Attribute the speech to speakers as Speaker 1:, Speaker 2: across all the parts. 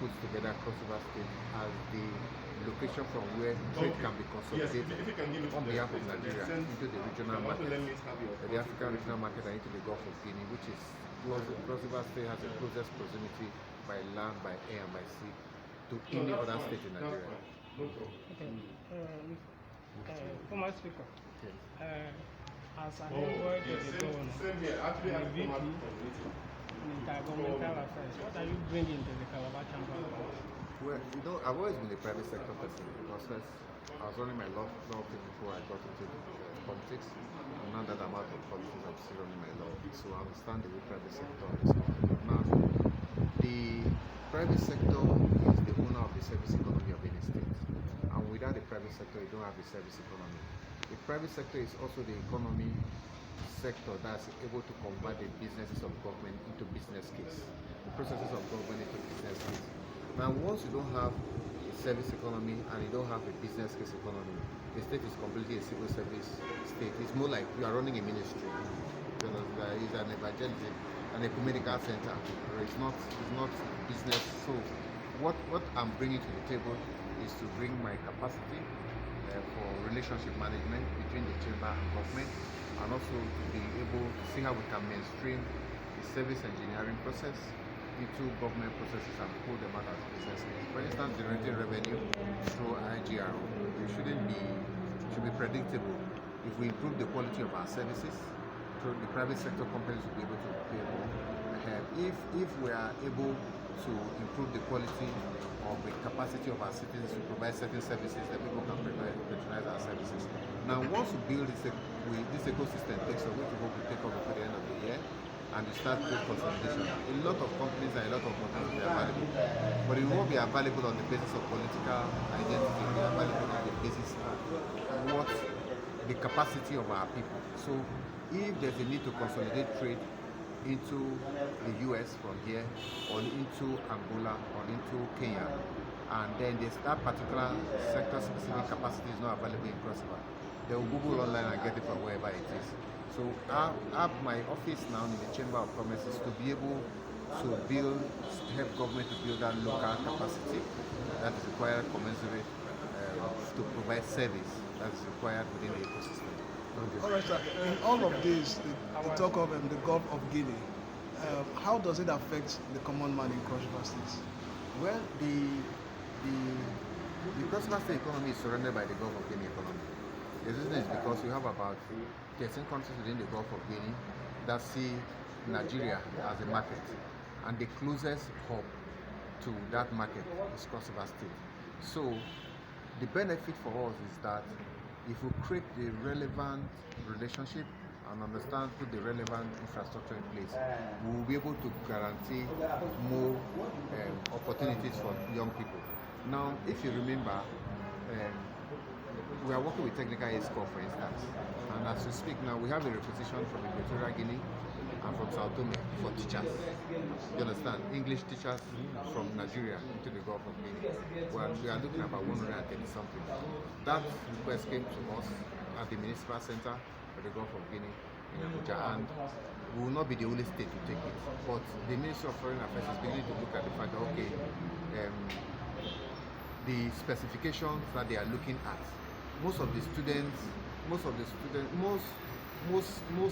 Speaker 1: puts together Cross River State as the location from where trade can be consolidated on behalf of Nigeria into the regional market, the African regional market, and into the Gulf of Guinea, which is Cross River State has the closest proximity by land, by air, and by sea to any other state in Nigeria.
Speaker 2: Okay. Former Speaker, as an envoy to the governor and the VP in intergovernmental affairs, what are you bringing to the Calabar Chamber of Commerce?
Speaker 1: Well, I've always been a private sector person because first I was running my law firm before I got into politics. And now that I'm out of politics, I'm still running my law. So I understand the way private sector is going. Now, the private sector is the owner of the service economy of any state. And without the private sector, you don't have the service economy. The private sector is also the economy sector that's able to convert the businesses of government into business case, the processes of government into business case. Now, once you don't have a service economy and you don't have a business case economy, the state is completely a civil service state. It's more like you are running a ministry. It's an evangelism and a medical center. It's not business. So, what I'm bringing to the table is to bring my capacity for relationship management between the chamber and government, and also to be able to see how we can mainstream the service engineering process into government processes and pull them out as business case. For instance, generating revenue through IGR should be predictable. If we improve the quality of our services, through the private sector companies will be able to pay more. If we are able to improve the quality of the capacity of our citizens to provide certain services, that people can patronize our services. Now, once we build this ecosystem, takes a way to hope to take off before the end of the year, and you start trade consolidation. A lot of companies and a lot of models will be available, but it won't be available on the basis of political identity. It will be available on the basis of what the capacity of our people. So, if there's a need to consolidate trade into the US from here, or into Angola, or into Kenya, and then that particular sector-specific capacity is not available in Cross River, they will Google online and get it from wherever it is. So my office now in the Chamber of Commerce is to be able to help government to build that local capacity that is required commensurate to provide service that is required within the ecosystem.
Speaker 3: All right, sir. In all of this, the talk of the Gulf of Guinea, how does it affect the common man in Cross River State?
Speaker 1: Well, the Cross River State economy is surrounded by the Gulf of Guinea economy. The reason is because we have about 13 countries within the Gulf of Guinea that see Nigeria as a market, and the closest hub to that market is Cross River State. So the benefit for us is that if we create the relevant relationship and put the relevant infrastructure in place, we will be able to guarantee more opportunities for young people. Now, if you remember, we are working with Technical Aid Corps, for instance, and as we speak now, we have a requisition from Equatorial Guinea and from Sao Tome for teachers. You understand? English teachers from Nigeria into the Gulf of Guinea. Well, we are looking at about 130 something. That request came to us at the Municipal Center for the Gulf of Guinea in Abuja, and we will not be the only state to take it. But the Ministry of Foreign Affairs is beginning to look at the fact that, okay, the specifications that they are looking at, most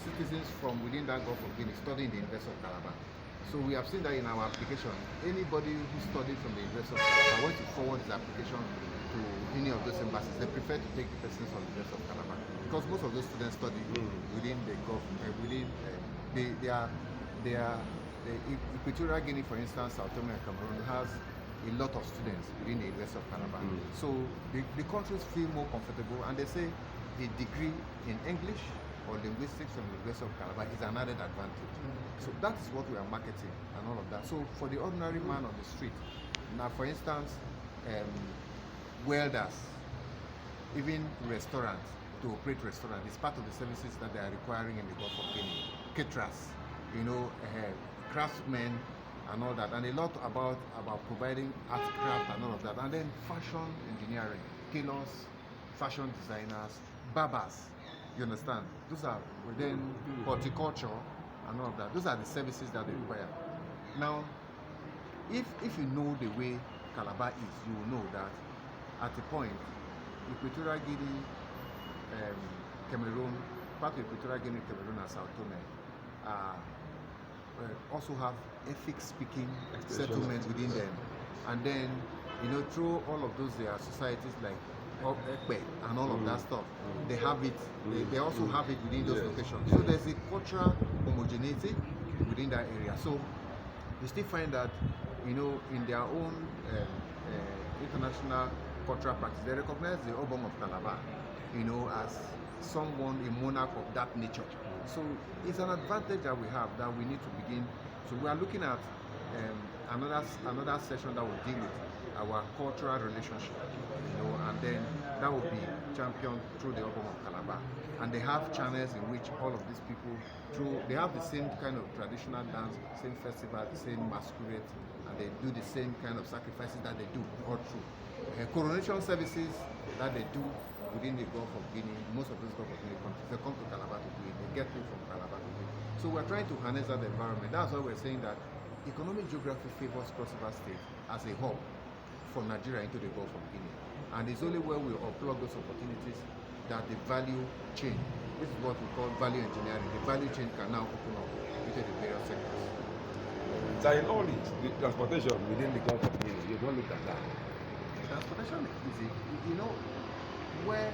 Speaker 1: citizens from within that Gulf of Guinea study in the University of Calabar. So we have seen that in our application. Anybody who studied from the University of Calabar wants to forward his application to any of those embassies. They prefer to take the persons from the University of Calabar because most of those students study within the Gulf. The Equatorial Guinea, for instance, Sao Tome and Cameroon has a lot of students within the University of Calabar. So the countries feel more comfortable, and they say a degree in English or linguistics from the University of Calabar is an added advantage. So that is what we are marketing and all of that. So for the ordinary man on the street, now for instance, welders, even restaurants, to operate restaurants, is part of the services that they are requiring in the Gulf of Guinea. Caterers, craftsmen, and all that, and a lot about providing art craft and all of that, and then fashion engineering, tailors, fashion designers, barbers. You understand? Those are within horticulture and all of that. Those are the services that they require. Now, if you know the way Calabar is, you will know that at a point, Equatorial Guinea, Cameroon, part of Equatorial Guinea, Cameroon, and Sao Tome also have ethnic-speaking settlements within them, and then through all of those there are societies like Ekpe and all of that stuff. They have it. They also have it within those locations. So there's a cultural homogeneity within that area. So you still find that in their own international cultural practice, they recognize the Obong of Calabar, as someone, a monarch of that nature. So it's an advantage that we have that we need to begin. So we are looking at another session that will deal with our cultural relationship, and then that will be championed through the Obong of Calabar. And they have channels in which all of these people, they have the same kind of traditional dance, same festival, the same masquerade, and they do the same kind of sacrifices that they do all through. Coronation services that they do within the Gulf of Guinea, most of those Gulf of Guinea countries, they come to Calabar to do it, they get people from Calabar to do it. So we're trying to harness that environment. That's why we're saying that economic geography favors Cross River State as a hub for Nigeria into the Gulf of Guinea. And it's only where we unplug those opportunities that the value chain, this is what we call value engineering, the value chain can now open up into the various sectors.
Speaker 4: So in all this, the transportation within the Gulf of Guinea, you don't look at that.
Speaker 1: Transportation is easy. Where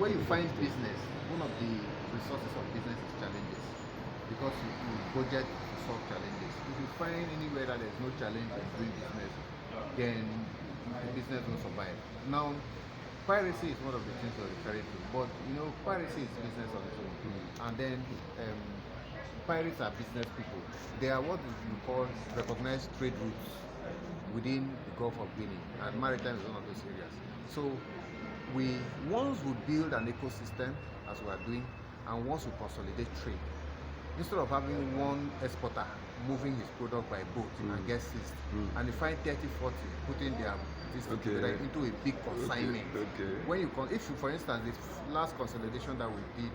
Speaker 1: you find business, one of the resources of business is challenges, because you budget to solve challenges. If you find anywhere that there's no challenge in doing business, then the business will survive. Now, piracy is one of the things you're referring to, but piracy is business on its own. And then pirates are business people. They are what you call recognized trade routes within the Gulf of Guinea, and maritime is one of those areas. So once we build an ecosystem, as we are doing, and once we consolidate trade, instead of having one exporter moving his product by boat and get seized, and you find 30, 40 putting their together into a big consignment. When if you, for instance, the last consolidation that we did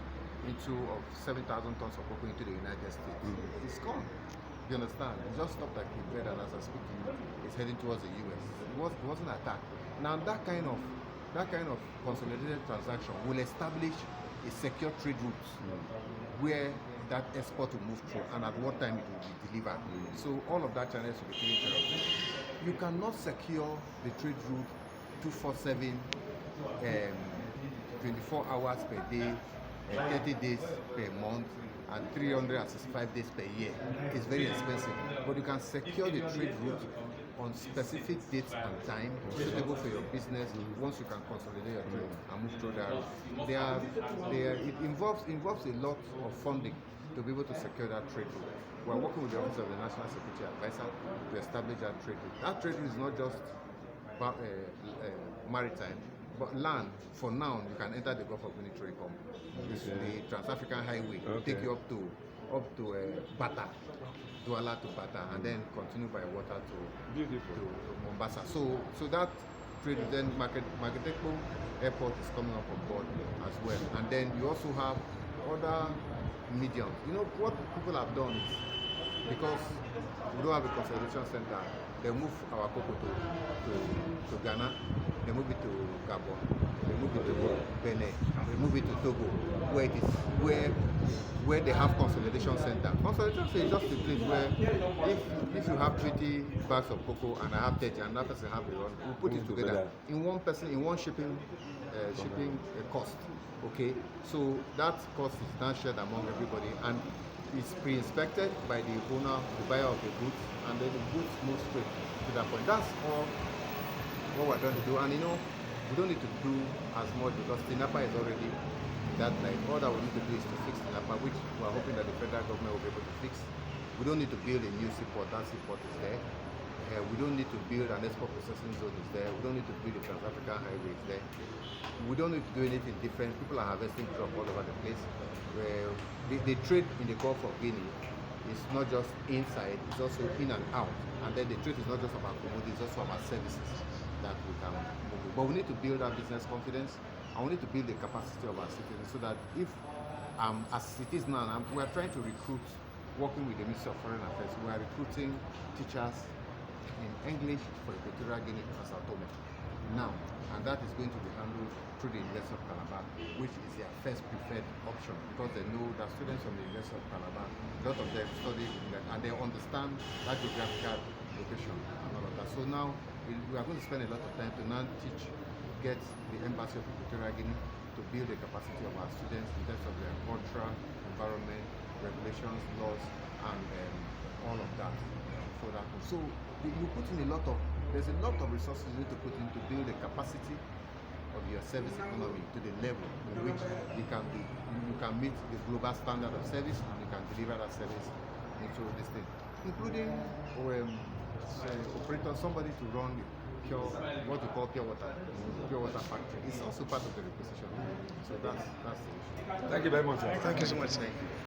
Speaker 1: of 7,000 tons of cocoa into the United States, it's gone. You understand? It just stopped like a bread, and as I speak to you, it's heading towards the US. It wasn't attacked. Now that kind of consolidated transaction will establish a secure trade route where that export will move through and at what time it will be delivered. So all of that channels will be taken care of. You cannot secure the trade route 247, 24 hours per day, 30 days per month, and 365 days per year. It's very expensive, but you can secure the trade route on specific dates and time suitable for your business once you can consolidate your trade and move through that route. It involves a lot of funding to be able to secure that trade route. We're working with the Office of the National Security Advisor to establish that trade route. That trade route is not just maritime, but land. For now, you can enter the Gulf of Guinea trade hub. The Trans-African Highway will take you up to Bata, Douala to Bata, and then continue by water to Mombasa. So that trade, then Marketekpo Airport is coming up on board as well. And then you also have other mediums. What people have done is, because we don't have a consolidation center, they move our cocoa to Ghana, they move it to Gabon, they move it to Benin, they move it to Togo, where they have consolidation center. Consolidation center is just a place where if you have 20 bags of cocoa and I have 30 and that person have the one, we put it together in one shipping cost. Okay, so that cost is now shared among everybody, and it's pre-inspected by the owner, the buyer of the goods, and then the goods move straight to that point. That's all what we're trying to do. And we don't need to do as much because Tinapa is already that line. All that we need to do is to fix Tinapa, which we're hoping that the federal government will be able to fix. We don't need to build a new seaport. That seaport is there. We don't need to build an export processing zone. Is there. We don't need to build a Trans-African Highway. Is there. We don't need to do anything different. People are harvesting crop all over the place. The trade in the Gulf of Guinea is not just inside, it's also in and out. And then the trade is not just about commodities, it's also about services that we can move. But we need to build our business confidence, and we need to build the capacity of our citizens so that if, as it is now, we are trying to recruit, working with the Ministry of Foreign Affairs, we are recruiting teachers in English for Equatorial Guinea as Atome now, and that is going to be handled through the University of Calabar, which is their first preferred option because they know that students from the University of Calabar, a lot of them study in that, and they understand that geographical location and all of that. So now we are going to spend a lot of time to now get the Embassy of Equatorial Guinea to build the capacity of our students in terms of their cultural environment, regulations, laws, and all of that. So you put in there's a lot of resources you need to put in to build the capacity of your service economy to the level in which you can meet the global standard of service and you can deliver that service into this thing, including operator, somebody to run the what you call pure water factory. It's also part of the requisition. So that's the issue.
Speaker 4: Thank you very much, sir.
Speaker 3: Thank you so much, sir.